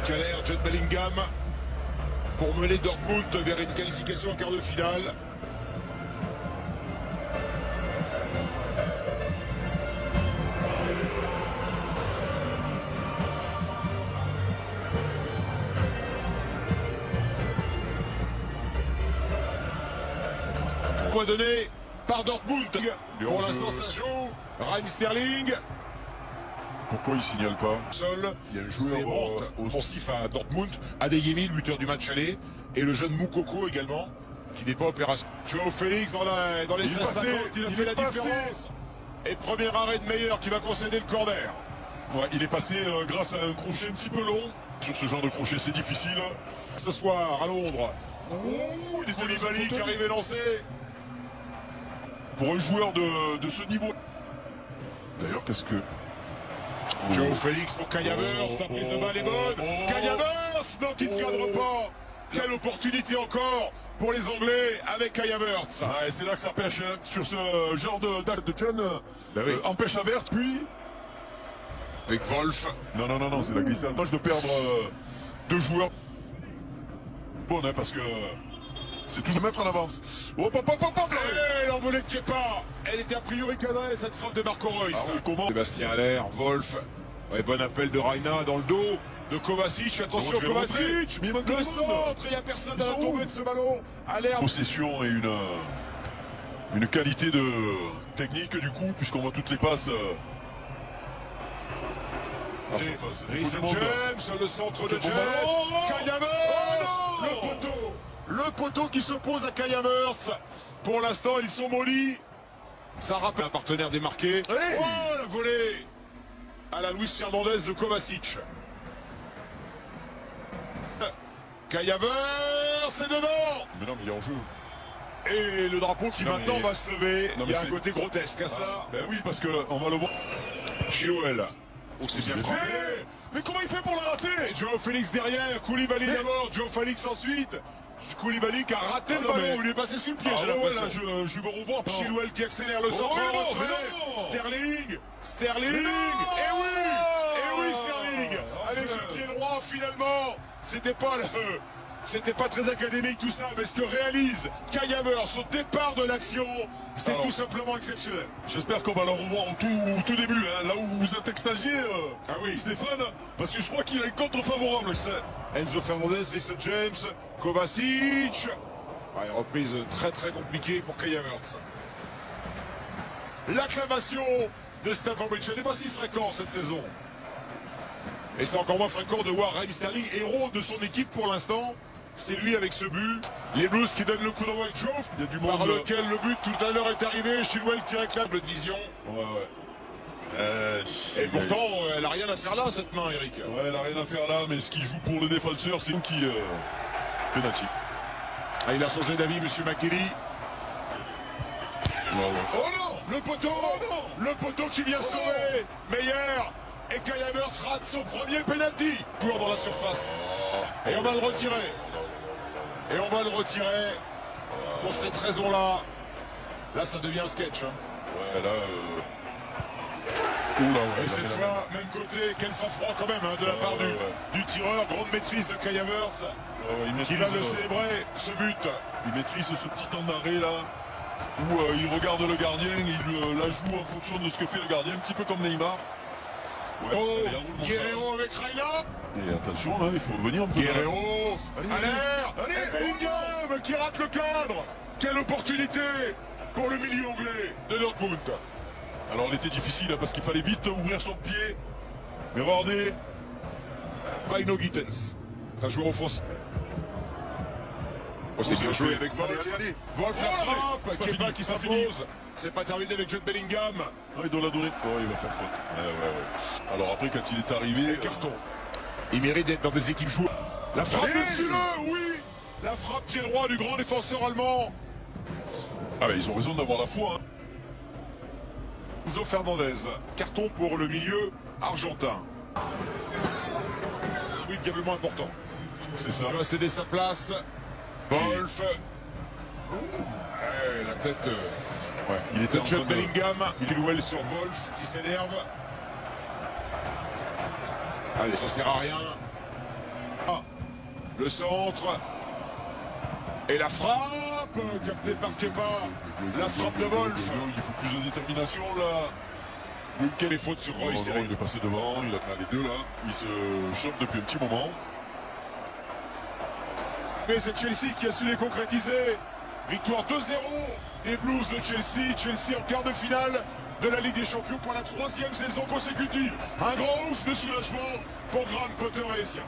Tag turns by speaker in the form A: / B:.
A: Keller, Jude Bellingham pour mener Dortmund vers une qualification en quart de finale. Point donné par Dortmund. Pour l'instant ça joue. Raheem Sterling.
B: Pourquoi il signale pas?
A: Seul,
B: Il y a un joueur
A: offensif à Dortmund, Adeyemi, le buteur du match aller, et le jeune Moukoko également, qui n'est pas opérationnel. Joao Félix dans les 5-50, il a fait la différence. Et premier arrêt de Meyer qui va concéder le corner.
B: Ouais, il est passé grâce à un crochet un petit peu long. Sur ce genre de crochet, c'est difficile.
A: Ce soir à Londres.
B: Oh, il était
A: Koulibaly qui arrive lancé.
B: Pour un joueur de ce niveau. D'ailleurs, qu'est-ce que...
A: Joao Félix pour Kai Havertz, sa prise de balle est bonne. Kai Havertz, non, qui ne cadre pas. Quelle opportunité encore pour les Anglais avec Kai Havertz.
B: Ah, et c'est là que ça pêche hein, sur ce genre de jeune.
A: Oui.
B: Empêche Havertz, puis...
A: Avec Wolf.
B: Non, c'est la glissade. Dommage de perdre deux joueurs. Bon, hein, parce que c'est toujours mettre en avance. Hop, hop, hop, hop, hop.
A: L'envolée de Kepa. Elle était a priori cadrée, cette frappe de Marco Reus.
B: Ah oui, comment?
A: Sébastien Haller, Wolf. Ouais, bon appel de Reina dans le dos de Kovacic. Attention Kovacic. Le centre, il n'y a personne à la tombée de ce ballon. Haller.
B: Possession et une qualité de technique du coup, puisqu'on voit toutes les passes.
A: Reece James, le centre de James. Kai Havertz. Le poteau qui s'oppose à Kai Havertz. Pour l'instant, ils sont maudits. Ça rappelle un partenaire démarqué. Oh, la volée à la Luis Fernandez de Kovacic. Kai Havertz, c'est dedans.
B: Mais non, mais il est en jeu.
A: Et le drapeau qui maintenant va se lever. Il y a un côté grotesque à cela.
B: Ben oui, parce que on va le voir.
A: Chilwell. Oh, c'est bien frappé.
B: Mais comment il fait pour le rater?
A: Joao Félix derrière, Koulibaly d'abord, Joao Félix ensuite. Koulibaly qui a raté le ballon, il est passé sous le pied, j'ai l'impression.
B: Je veux revoir.
A: Chilwell qui accélère le centre. Sterling. Et oui, Sterling. Avec le pied droit, finalement. C'était pas très académique tout ça, mais ce que réalise Kai Havertz au départ de l'action, c'est tout simplement exceptionnel.
B: J'espère qu'on va le revoir au tout début, hein, là où vous êtes extasié,
A: Ah oui,
B: Stéphane, parce que je crois qu'il a une contre favorable.
A: Enzo Fernandez, Reece James, Kovacic. Ouais, reprise très très compliquée pour Kai Havertz. L'acclamation de Stamford Bridge, elle n'est pas si fréquente cette saison. Et c'est encore moins fréquent de voir Raheem Sterling, héros de son équipe pour l'instant. C'est lui avec ce but. Les Blues qui donnent le coup d'envoi avec Joff.
B: Il y a du monde.
A: Par lequel le but tout à l'heure est arrivé. Chilwell qui réclame le vision.
B: Ouais.
A: Et pourtant, elle n'a rien à faire là, cette main, Eric.
B: Ouais, elle n'a rien à faire là, mais ce qui joue pour le défenseur, c'est nous qui... penalty.
A: Ah, il a changé d'avis, monsieur McKelly.
B: Ouais.
A: Oh non, le poteau. Le poteau qui vient sauver Meyer. Et Kai Havertz rate son premier penalty. Joueur dans la surface. Et on va le retirer. Pour cette raison-là. Là, ça devient un sketch. Hein.
B: Ouais, là... Oula, ouais.
A: Et cette fois, même côté, quel sang-froid quand même, hein, de la part du tireur. Grande maîtrise de Kai Havertz. Qui va le célébrer, ce but.
B: Il maîtrise ce petit temps d'arrêt là, où il regarde le gardien, il la joue en fonction de ce que fait le gardien, un petit peu comme Neymar. Ouais,
A: oh, Guerrero avec Reina.
B: Et attention, là, il faut venir un peu.
A: Guerrero, et Bellingham qui rate le cadre. Quelle opportunité pour le milieu anglais de Dortmund.
B: Alors, elle était difficile, hein, parce qu'il fallait vite ouvrir son pied. Mais regardez.
A: Reino Gittens, un joueur offensif. Oh, c'est bien joué avec Wolf. Wolf la frappe, Kepa qui s'impose. C'est pas terminé avec Jude Bellingham.
B: Ah, il doit la donner. Oh, il va faire faute. Ouais. Alors après, quand il est arrivé...
A: Carton. Il mérite d'être dans des équipes jouées. La frappe dessus-le, oui. La frappe pied droit du grand défenseur allemand.
B: Ah, mais ils ont raison d'avoir la foi. Hein.
A: Enzo Fernandez. Carton pour le milieu argentin. Oui, diablement important.
B: C'est ça.
A: Il va céder sa place. Wolf. La tête...
B: Ouais, il était en train
A: Jude Bellingham, Chilwell sur Wolf qui s'énerve. Allez, ça sert à rien. Le centre. Et la frappe, captée par Kepa. La frappe de Wolf.
B: Il faut plus de détermination là.
A: Quelle est faute sur Roy?
B: Il est passé devant, il a les deux là. Il se chauffe depuis un petit moment.
A: Mais c'est Chelsea qui a su les concrétiser. Victoire 2-0 des Blues de Chelsea. Chelsea en quart de finale de la Ligue des Champions pour la 3e saison consécutive. Un grand ouf de soulagement pour Graham Potter et les siens.